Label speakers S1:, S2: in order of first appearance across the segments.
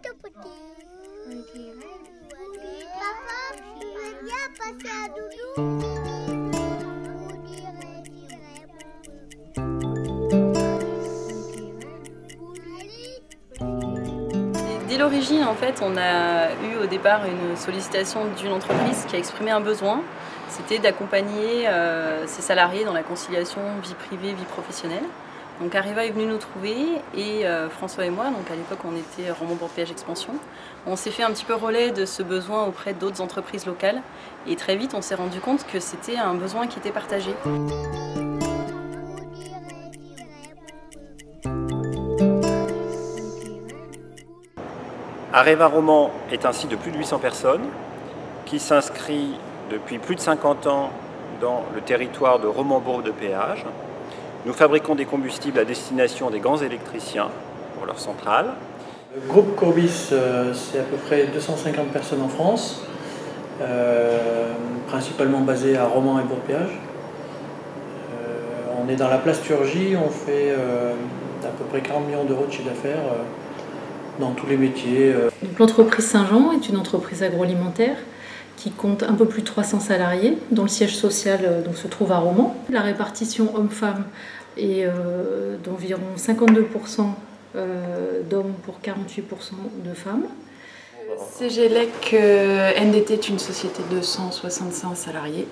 S1: tout petit. Papa, viens passer à doudou.
S2: Dès l'origine, en fait, on a eu au départ une sollicitation d'une entreprise qui a exprimé un besoin. C'était d'accompagner ses salariés dans la conciliation vie privée, vie professionnelle. Donc Arriva est venu nous trouver et François et moi, donc à l'époque on était Romand Bourg Péage Expansion, on s'est fait un petit peu relais de ce besoin auprès d'autres entreprises locales et très vite on s'est rendu compte que c'était un besoin qui était partagé.
S3: Arriva Romand est un site de plus de 800 personnes qui s'inscrit depuis plus de 50 ans dans le territoire de Romand Bourg de Péage. Nous fabriquons des combustibles à destination des grands électriciens pour leurs centrales.
S4: Le groupe Courbis, c'est à peu près 250 personnes en France, principalement basées à Romand et Bourg-Péage. On est dans la plasturgie, on fait à peu près 40 millions d'euros de chiffre d'affaires dans tous les métiers.
S5: L'entreprise Saint-Jean est une entreprise agroalimentaire qui compte un peu plus de 300 salariés, dont le siège social se trouve à Romand. La répartition hommes-femmes est d'environ 52% d'hommes pour 48% de femmes.
S6: CGLEC NDT est une société de 165 salariés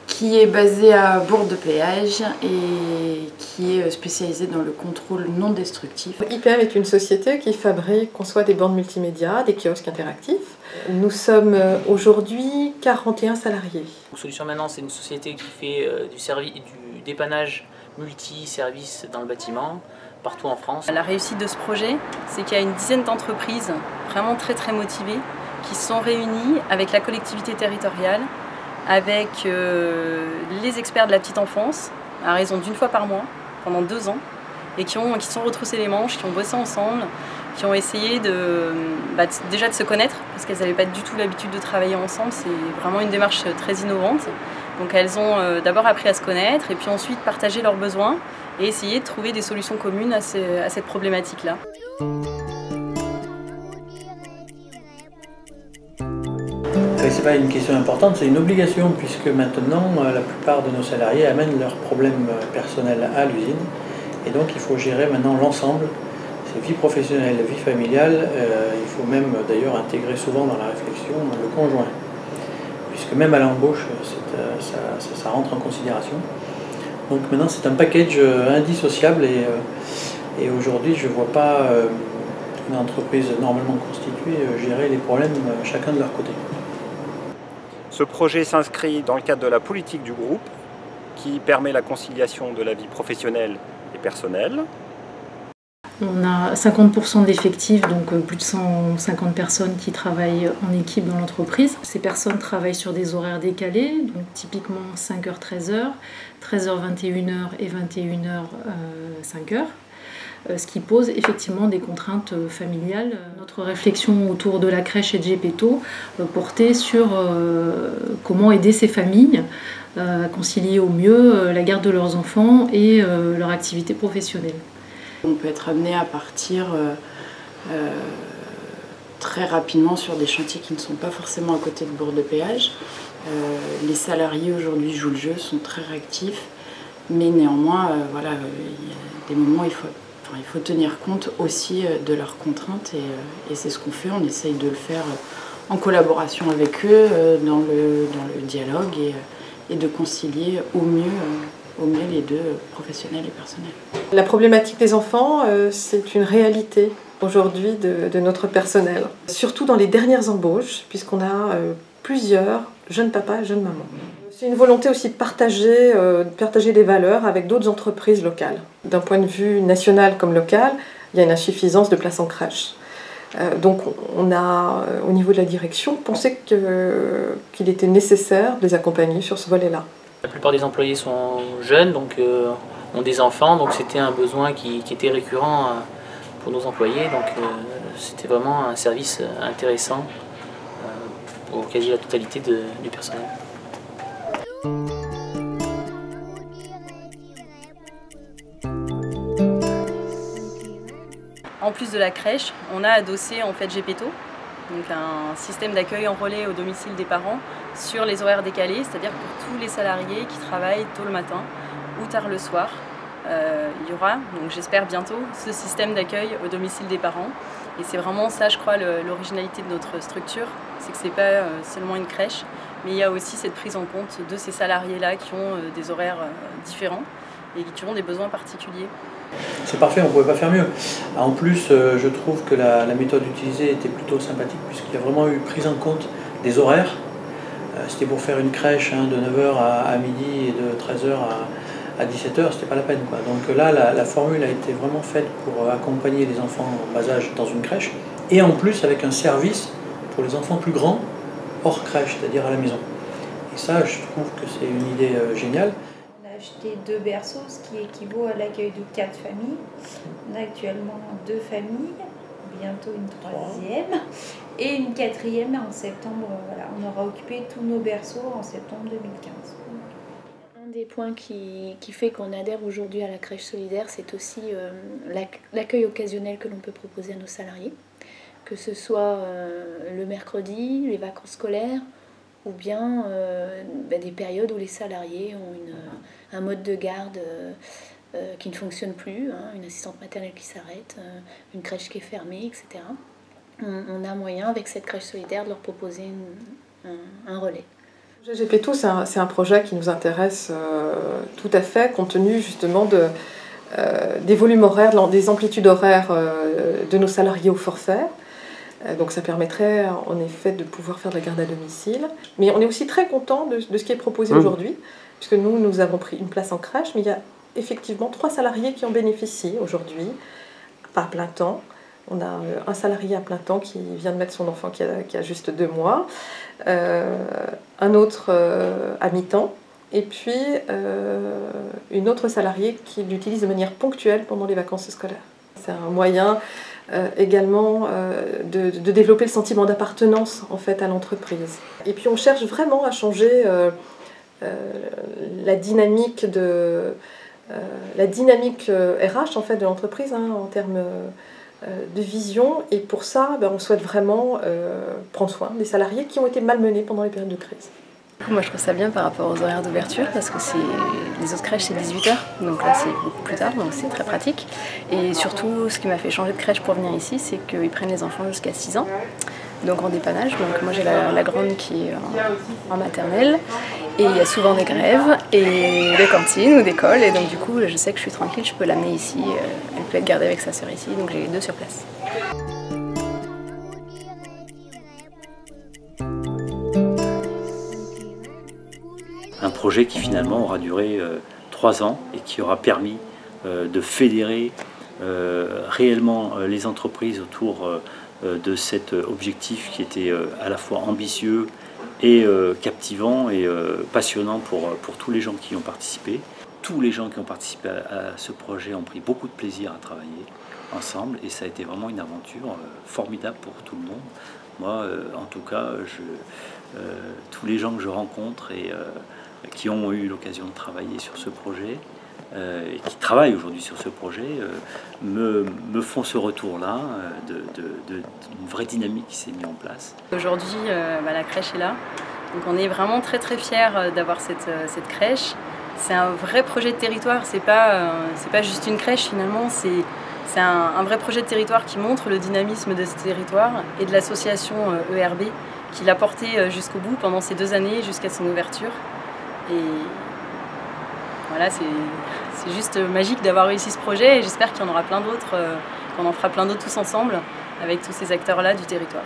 S6: qui est basée à Bourg-de-Péage et qui est spécialisée dans le contrôle non destructif.
S7: IPM est une société qui fabrique, conçoit des bornes multimédia, des kiosques interactifs. Nous sommes aujourd'hui 41 salariés.
S8: Solutions Maintenant, c'est une société qui fait du dépannage multi-services dans le bâtiment, partout en France.
S2: La réussite de ce projet, c'est qu'il y a une dizaine d'entreprises vraiment très motivées qui se sont réunies avec la collectivité territoriale, avec les experts de la petite enfance, à raison d'une fois par mois, pendant 2 ans, et qui se sont retroussés les manches, qui ont bossé ensemble, qui ont essayé déjà de se connaître, parce qu'elles n'avaient pas du tout l'habitude de travailler ensemble. C'est vraiment une démarche très innovante. Donc elles ont d'abord appris à se connaître, et puis ensuite partagé leurs besoins, et essayé de trouver des solutions communes à cette problématique-là.
S4: Ce n'est pas une question importante, c'est une obligation, puisque maintenant la plupart de nos salariés amènent leurs problèmes personnels à l'usine. Et donc il faut gérer maintenant l'ensemble, c'est vie professionnelle, vie familiale, il faut même d'ailleurs intégrer souvent dans la réflexion le conjoint, puisque même à l'embauche ça rentre en considération. Donc maintenant c'est un package indissociable et aujourd'hui je ne vois pas une entreprise normalement constituée gérer les problèmes chacun de leur côté.
S3: Ce projet s'inscrit dans le cadre de la politique du groupe qui permet la conciliation de la vie professionnelle et personnelle.
S5: On a 50% d'effectifs, donc plus de 150 personnes qui travaillent en équipe dans l'entreprise. Ces personnes travaillent sur des horaires décalés, donc typiquement 5h, 13h, 13h, 21h et 21h, 5h. Ce qui pose effectivement des contraintes familiales. Notre réflexion autour de la crèche et de Gepetto portait sur comment aider ces familles à concilier au mieux la garde de leurs enfants et leur activité professionnelle.
S6: On peut être amené à partir très rapidement sur des chantiers qui ne sont pas forcément à côté de Bourg-de-Péage. Les salariés aujourd'hui jouent le jeu, sont très réactifs, mais néanmoins, voilà, il y a des moments où il faut tenir compte aussi de leurs contraintes et c'est ce qu'on fait. On essaye de le faire en collaboration avec eux, dans le dialogue et de concilier au mieux les deux, professionnels et personnels.
S7: La problématique des enfants, c'est une réalité aujourd'hui de notre personnel, surtout dans les dernières embauches, puisqu'on a plusieurs jeunes papas et jeunes mamans. C'est une volonté aussi de partager des valeurs avec d'autres entreprises locales. D'un point de vue national comme local, il y a une insuffisance de places en crèche. Donc on a, au niveau de la direction, pensé qu'il était nécessaire de les accompagner sur ce volet-là.
S8: La plupart des employés sont jeunes, donc ont des enfants, donc c'était un besoin qui était récurrent pour nos employés. Donc c'était vraiment un service intéressant pour quasi la totalité du personnel.
S2: En en plus de la crèche, on a adossé en fait GPTO, donc un système d'accueil en relais au domicile des parents sur les horaires décalés, c'est-à-dire pour tous les salariés qui travaillent tôt le matin ou tard le soir. Il y aura, donc j'espère bientôt, ce système d'accueil au domicile des parents. Et c'est vraiment ça, je crois, l'originalité de notre structure, c'est que c'est pas seulement une crèche, mais il y a aussi cette prise en compte de ces salariés-là qui ont des horaires différents et qui ont des besoins particuliers.
S4: C'est parfait, on ne pouvait pas faire mieux. En plus, je trouve que la méthode utilisée était plutôt sympathique puisqu'il y a vraiment eu prise en compte des horaires. C'était pour faire une crèche de 9h à midi et de 13h à 17h, c'était pas la peine, quoi. Donc là, la formule a été vraiment faite pour accompagner les enfants en bas âge dans une crèche et en plus avec un service pour les enfants plus grands hors crèche, c'est-à-dire à la maison. Et ça, je trouve que c'est une idée géniale.
S9: On a acheté 2 berceaux, ce qui équivaut à l'accueil de 4 familles. On a actuellement 2 familles, bientôt une 3e et une 4e en septembre. Voilà, on aura occupé tous nos berceaux en septembre 2015.
S10: Un des points qui fait qu'on adhère aujourd'hui à la crèche solidaire, c'est aussi l'accueil occasionnel que l'on peut proposer à nos salariés, que ce soit le mercredi, les vacances scolaires, ou bien des périodes où les salariés ont un mode de garde qui ne fonctionne plus, une assistante maternelle qui s'arrête, une crèche qui est fermée, etc. On a moyen avec cette crèche solidaire de leur proposer un relais.
S7: GPTO, c'est un projet qui nous intéresse tout à fait, compte tenu justement des volumes horaires, des amplitudes horaires de nos salariés au forfait. Donc ça permettrait en effet de pouvoir faire de la garde à domicile. Mais on est aussi très content de ce qui est proposé aujourd'hui, puisque nous avons pris une place en crèche, mais il y a effectivement 3 salariés qui en bénéficient aujourd'hui, pas à plein temps. On a un salarié à plein temps qui vient de mettre son enfant qui a juste 2 mois, un autre à mi-temps, et puis une autre salariée qui l'utilise de manière ponctuelle pendant les vacances scolaires. C'est un moyen également de développer le sentiment d'appartenance en fait, à l'entreprise. Et puis on cherche vraiment à changer la dynamique RH en fait, de l'entreprise en termes de vision, et pour ça on souhaite vraiment prendre soin des salariés qui ont été malmenés pendant les périodes de crise.
S2: Moi je trouve ça bien par rapport aux horaires d'ouverture parce que les autres crèches c'est 18h, donc là c'est beaucoup plus tard, donc c'est très pratique. Et surtout ce qui m'a fait changer de crèche pour venir ici, c'est qu'ils prennent les enfants jusqu'à 6 ans, donc en dépannage. Donc moi j'ai la grande qui est en maternelle et il y a souvent des grèves et des cantines ou des cols, et donc du coup je sais que je suis tranquille, je peux l'amener ici, elle peut être gardée avec sa sœur ici, donc j'ai les 2 sur place.
S11: Un projet qui finalement aura duré 3 ans et qui aura permis de fédérer réellement les entreprises autour de cet objectif qui était à la fois ambitieux et captivant et passionnant pour tous les gens qui y ont participé. Tous les gens qui ont participé à ce projet ont pris beaucoup de plaisir à travailler ensemble et ça a été vraiment une aventure formidable pour tout le monde. Moi, en tout cas, tous les gens que je rencontre et qui ont eu l'occasion de travailler sur ce projet et qui travaillent aujourd'hui sur ce projet me font ce retour-là d'une vraie dynamique qui s'est mise en place.
S2: Aujourd'hui, la crèche est là, donc on est vraiment très très fiers d'avoir cette crèche. C'est un vrai projet de territoire, c'est pas juste une crèche finalement, c'est un vrai projet de territoire qui montre le dynamisme de ce territoire et de l'association ERB qui l'a porté jusqu'au bout pendant ces 2 années jusqu'à son ouverture. Et voilà, c'est juste magique d'avoir réussi ce projet et j'espère qu'il y en aura plein d'autres, qu'on en fera plein d'autres tous ensemble avec tous ces acteurs-là du territoire.